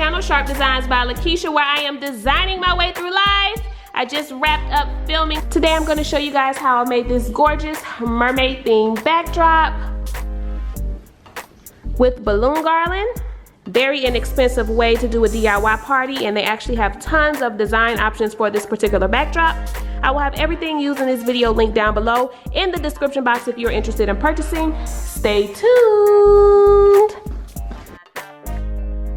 channel, Sharp Designs by Lakeisha, where I am designing my way through life. I just wrapped up filming. Today I'm going to show you guys how I made this gorgeous mermaid themed backdrop with balloon garland. Very inexpensive way to do a DIY party, and they actually have tons of design options for this particular backdrop. I will have everything used in this video linked down below in the description box if you're interested in purchasing. Stay tuned.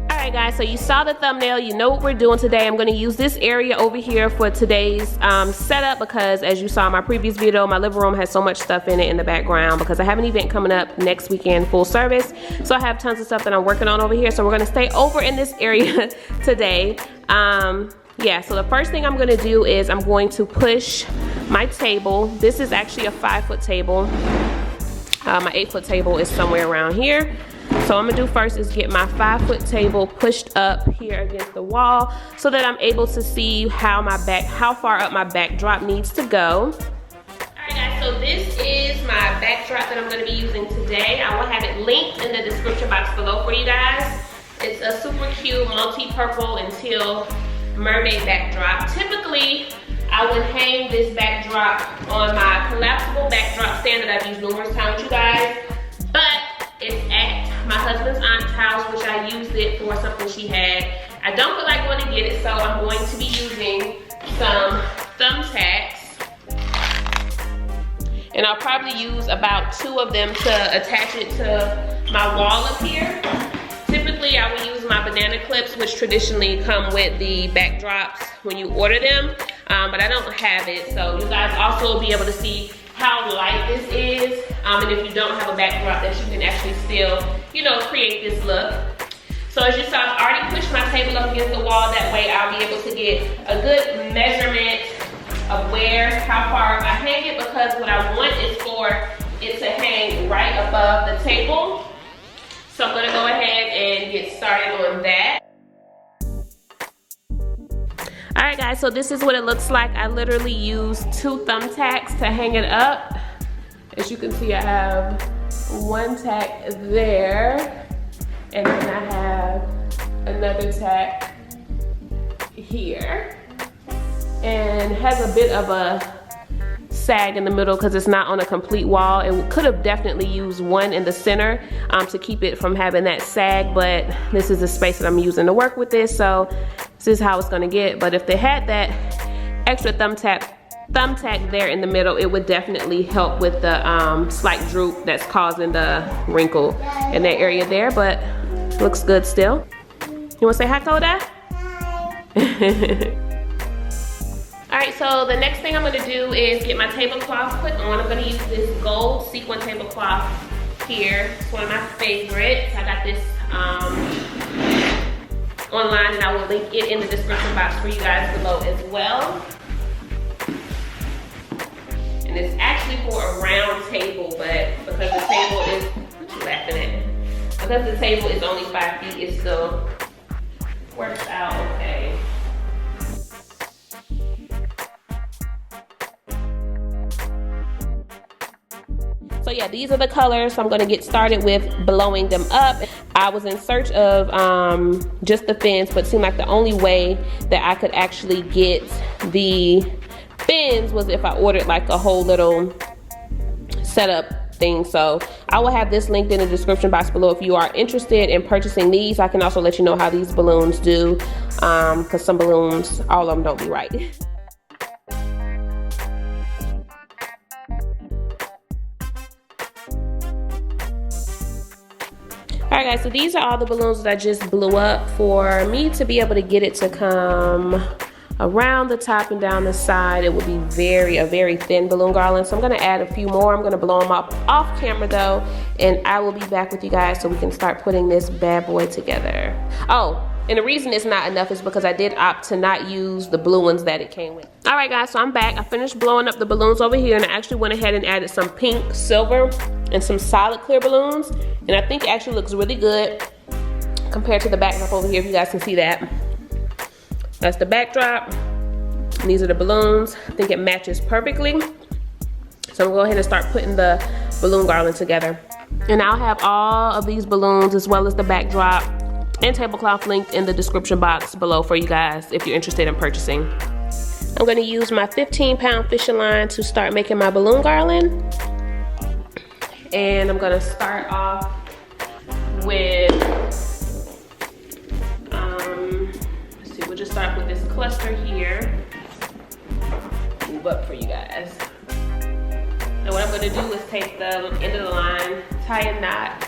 Alright guys, so you saw the thumbnail, you know what we're doing today. I'm going to use this area over here for today's setup because as you saw in my previous video, my living room has so much stuff in it in the background because I have an event coming up next weekend, full service. So I have tons of stuff that I'm working on over here. So we're going to stay over in this area today. Yeah, so the first thing I'm going to do is I'm going to push my table. This is actually a 5-foot table. My 8-foot table is somewhere around here. So what I'm gonna do first is get my 5-foot table pushed up here against the wall so that I'm able to see how far up my backdrop needs to go. Alright guys, so this is my backdrop that I'm gonna be using today. I will have it linked in the description box below for you guys. It's a super cute multi-purple and teal mermaid backdrop. Typically, I would hang this backdrop on my collapsible backdrop stand that I've used numerous times with you guys, but it's at my husband's aunt's house, which I used it for something she had. I don't feel like going to get it, so I'm going to be using some thumbtacks. And I'll probably use about 2 of them to attach it to my wall up here. Typically, I will use my banana clips, which traditionally come with the backdrops when you order them, but I don't have it. So you guys also will be able to see how light this is, and if you don't have a backdrop that you can actually still, you know, create this look. So as you saw, I've already pushed my table up against the wall. That way I'll be able to get a good measurement of how far I hang it, because what I want is for it to hang right above the table. So I'm gonna go ahead and get started on that. Alright guys, so this is what it looks like. I literally used 2 thumbtacks to hang it up. As you can see, I have 1 tack there, and then I have another tack here. And it has a bit of a sag in the middle because it's not on a complete wall. It could have definitely used 1 in the center to keep it from having that sag, but this is the space that I'm using to work with this, so this is how it's gonna get. But if they had that extra thumbtack there in the middle, it would definitely help with the slight droop that's causing the wrinkle in that area there, but looks good still. You wanna say hi, Coda? Alright, so the next thing I'm going to do is get my tablecloth put on. I'm going to use this gold sequin tablecloth here. It's one of my favorites. I got this online, and I will link it in the description box for you guys below as well. And it's actually for a round table, but because the table is, what you laughing at? Because the table is only 5 feet, it still works out okay. So yeah, these are the colors. So I'm gonna get started with blowing them up. I was in search of just the fins, but it seemed like the only way that I could actually get the fins was if I ordered like a whole little setup thing. So I will have this linked in the description box below if you are interested in purchasing these. I can also let you know how these balloons do, because some balloons, all of them don't be right. Alright guys, so these are all the balloons that I just blew up. For me to be able to get it to come around the top and down the side, it would be a very thin balloon garland. So I'm going to add a few more. I'm going to blow them up off camera though, and I will be back with you guys so we can start putting this bad boy together. Oh, and the reason it's not enough is because I did opt to not use the blue ones that it came with. Alright guys, so I'm back. I finished blowing up the balloons over here, and I actually went ahead and added some pink, silver, and some solid clear balloons, and I think it actually looks really good compared to the backdrop over here, if you guys can see that. That's the backdrop, and these are the balloons. I think it matches perfectly. So I'm gonna go ahead and start putting the balloon garland together. And I'll have all of these balloons as well as the backdrop and tablecloth linked in the description box below for you guys if you're interested in purchasing. I'm going to use my 15-pound fishing line to start making my balloon garland. And I'm going to start off with, let's see, we'll just start with this cluster here. Move up for you guys. And what I'm going to do is take the end of the line, tie a knot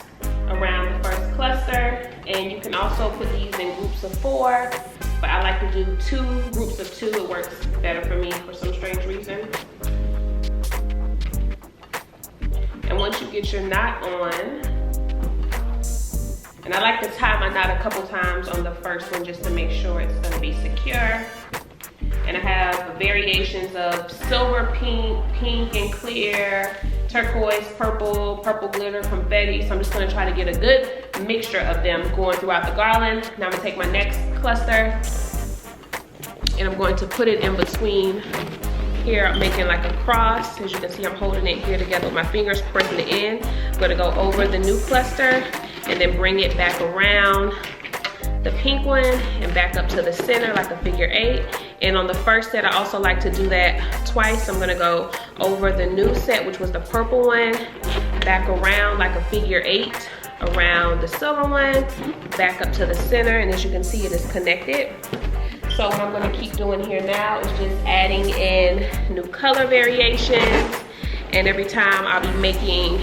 around the first cluster, and you can also put these in groups of 4, but I like to do 2 groups of 2. It works better for me for some strange reason. And once you get your knot on, and I like to tie my knot a couple times on the first one just to make sure it's going to be secure. And I have variations of silver, pink and clear, turquoise, purple, purple glitter, confetti. So I'm just gonna try to get a good mixture of them going throughout the garland. Now I'm gonna take my next cluster and I'm going to put it in between here. I'm making like a cross. As you can see, I'm holding it here together with my fingers, pressing it in. I'm gonna go over the new cluster and then bring it back around the pink one and back up to the center like a figure 8. And on the first set, I also like to do that twice. I'm gonna go over the new set, which was the purple one, back around like a figure 8, around the silver one, back up to the center, and as you can see, it is connected. So what I'm gonna keep doing here now is just adding in new color variations, and every time I'll be making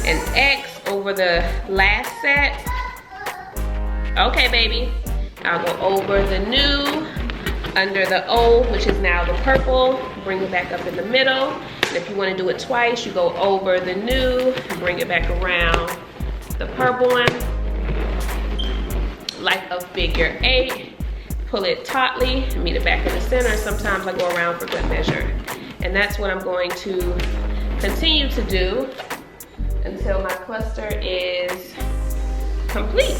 an X over the last set. Okay, baby. I'll go over the new, under the O, which is now the purple, bring it back up in the middle. And if you want to do it twice, you go over the new, bring it back around the purple one, like a figure 8. Pull it tautly, meet it back in the center. Sometimes I go around for good measure. And that's what I'm going to continue to do until my cluster is complete.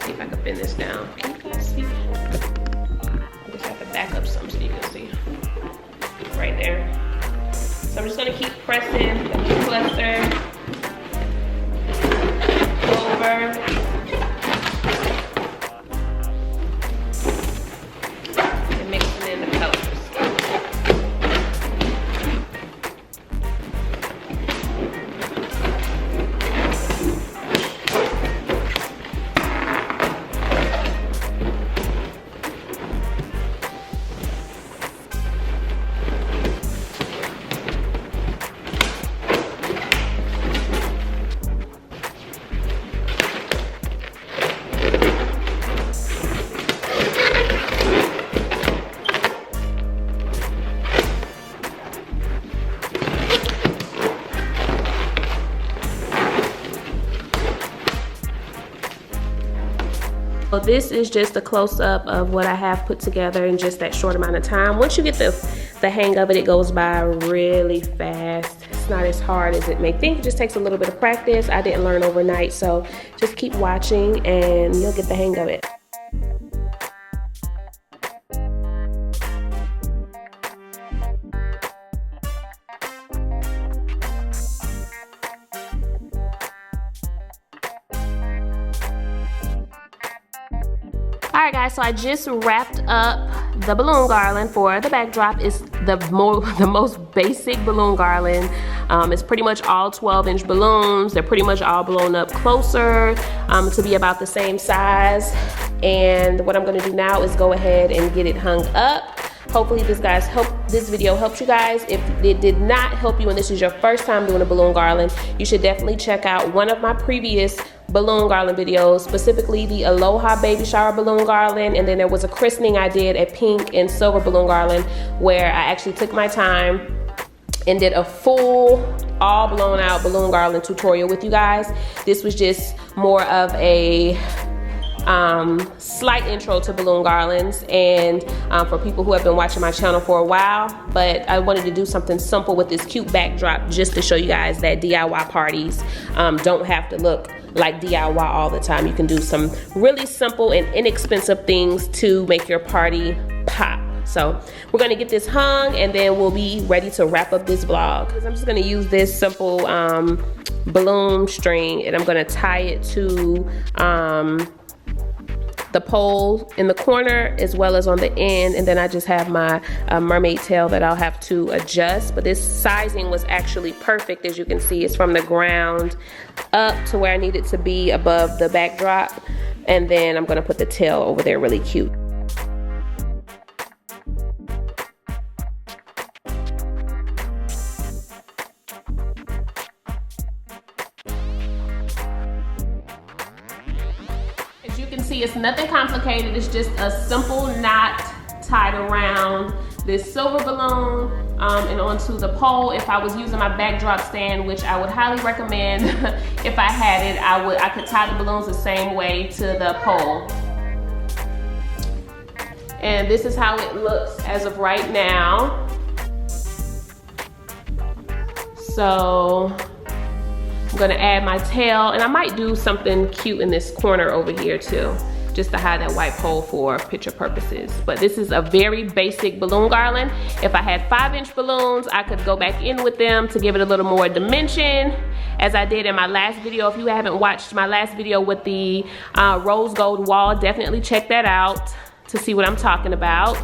See if I can bend this down. Can you guys see? I just have to back up some so you can see. Right there. So I'm just gonna keep pressing the cluster over. And mixing in the colors. So this is just a close-up of what I have put together in just that short amount of time. Once you get the hang of it, it goes by really fast. It's not as hard as it may think. It just takes a little bit of practice. I didn't learn overnight, so just keep watching and you'll get the hang of it. Alright guys, so I just wrapped up the balloon garland for the backdrop. It's the most basic balloon garland. It's pretty much all 12-inch balloons. They're pretty much all blown up closer to be about the same size. And what I'm going to do now is go ahead and get it hung up. Hopefully this video helped you guys. If it did not help you and this is your first time doing a balloon garland, you should definitely check out one of my previous balloon garland videos, specifically the Aloha baby shower balloon garland, and then there was a christening I did, a pink and silver balloon garland, where I actually took my time and did a full all blown out balloon garland tutorial with you guys. This was just more of a slight intro to balloon garlands, and for people who have been watching my channel for a while, but I wanted to do something simple with this cute backdrop just to show you guys that DIY parties don't have to look like DIY all the time. You can do some really simple and inexpensive things to make your party pop. So we're gonna get this hung and then we'll be ready to wrap up this vlog. I'm just gonna use this simple balloon string, and I'm gonna tie it to the pole in the corner as well as on the end, and then I just have my mermaid tail that I'll have to adjust. But this sizing was actually perfect. As you can see, it's from the ground up to where I need it to be above the backdrop, and then I'm gonna put the tail over there really cute. You can see it's nothing complicated. It's just a simple knot tied around this silver balloon and onto the pole. If I was using my backdrop stand, which I would highly recommend if I had it, I could tie the balloons the same way to the pole. And this is how it looks as of right now. So I'm gonna add my tail, and I might do something cute in this corner over here too, just to hide that white pole for picture purposes. But this is a very basic balloon garland. If I had 5-inch balloons, I could go back in with them to give it a little more dimension, as I did in my last video. If you haven't watched my last video with the rose gold wall, definitely check that out to see what I'm talking about.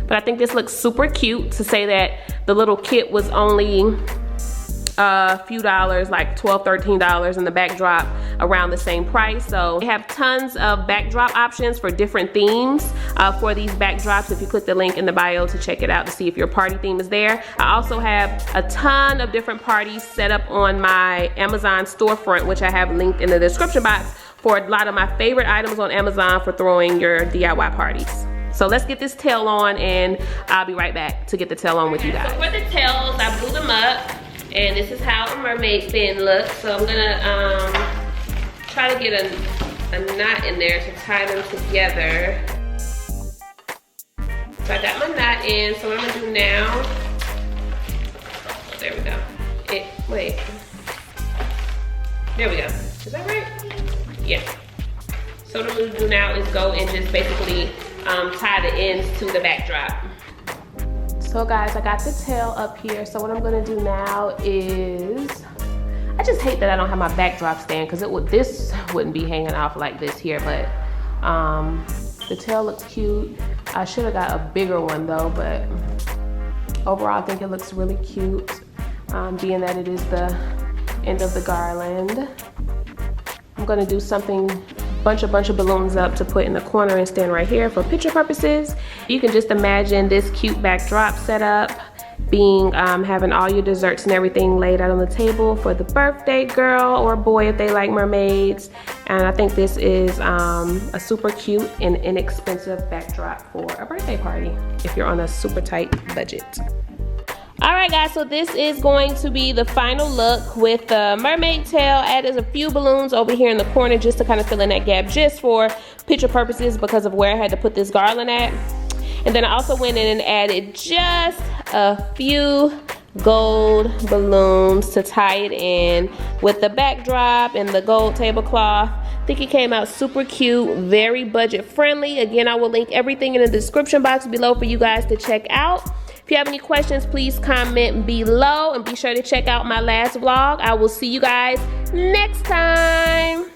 But I think this looks super cute, to say that the little kit was only a few dollars, like $12, $13, and the backdrop around the same price. So they have tons of backdrop options for different themes for these backdrops. If you click the link in the bio to check it out to see if your party theme is there. I also have a ton of different parties set up on my Amazon storefront, which I have linked in the description box, for a lot of my favorite items on Amazon for throwing your DIY parties. So let's get this tail on, and I'll be right back to get the tail on with you guys. So for the tails, I blew them up. And this is how a mermaid fin looks. So I'm gonna try to get a knot in there to tie them together. So I got my knot in. So what I'm gonna do now, oh, there we go. Wait, there we go. Is that right? Yeah. So what I'm gonna do now is go and just basically tie the ends to the backdrop. So guys, I got the tail up here. So what I'm gonna do now is, I just hate that I don't have my backdrop stand, because this wouldn't be hanging off like this here, but the tail looks cute. I should have got a bigger one though, but overall I think it looks really cute, being that it is the end of the garland. I'm gonna do something, bunch of balloons up to put in the corner and stand right here for picture purposes. You can just imagine this cute backdrop setup being having all your desserts and everything laid out on the table for the birthday girl or boy if they like mermaids. And I think this is a super cute and inexpensive backdrop for a birthday party if you're on a super tight budget. All right guys, so this is going to be the final look with the mermaid tail. Added a few balloons over here in the corner just to kind of fill in that gap, just for picture purposes because of where I had to put this garland at. And then I also went in and added just a few gold balloons to tie it in with the backdrop and the gold tablecloth. I think it came out super cute, very budget friendly. Again, I will link everything in the description box below for you guys to check out. If you have any questions, please comment below, and be sure to check out my last vlog. I will see you guys next time.